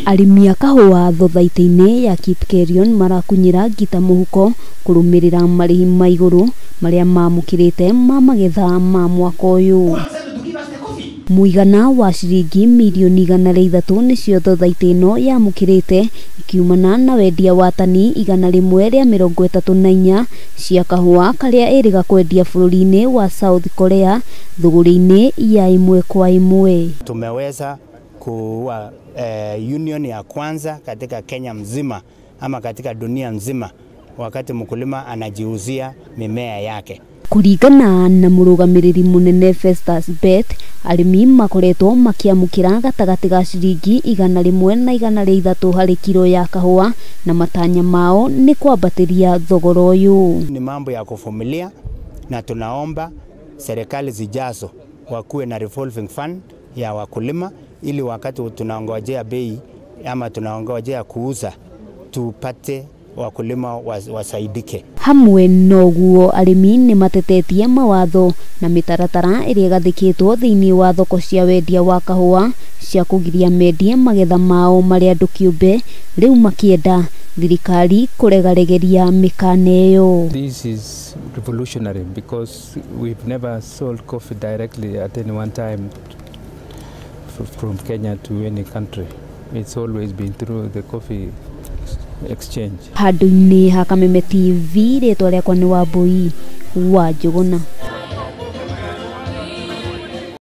Arimi a kahua thothaiti-ini ya Kipkelion marakunyira ngita muhuko kurumirira marihi ma iguru maria mamukirite ma magetha ma mwaka uyu. Muigana wa ciringi mirioni 103 nicio thothaiti ino yamukirite ikiumana na wendia wa tani 134 cia kahua karia iriga kwendia bururi-ini wa South Korea thuguri-ini ya imwe kwa imwe. Tumeweza kuwa union ya kwanza katika Kenya mzima ama katika dunia nzima wakati mkulima anajiuzia mimea yake. Kuringana na murugamiriri munene Festus Bet, arimi makoretwo makiamukira gatagati ga ciringi 100 na 103 hari kilo ya kahua na matanya mao ni kwambatiria thogora uyu. Ni mambo ya kuvumilia na tunaomba serikali zijazo wakuwe na revolving fund ya wakulima ili wakati tunaongojea bei ama tunaongojea kuuza tupate wakulima wasaidike. Hamwe noguo arimi ni matetetie mawatho na mitaratara iria gathikitwo thiini wa thoko cia wendia wa kahua cia kugiria mendie magetha mao maria andu kiumbe riu makienda thirikari kuregaregeria mikane iyo. This is revolutionary because we've never sold coffee directly at any one time from Kenya to any country. It's always been through the coffee exchange. Handu-ini ha Kameme TV ritwa riakwa ni Wambui wa Njuguna.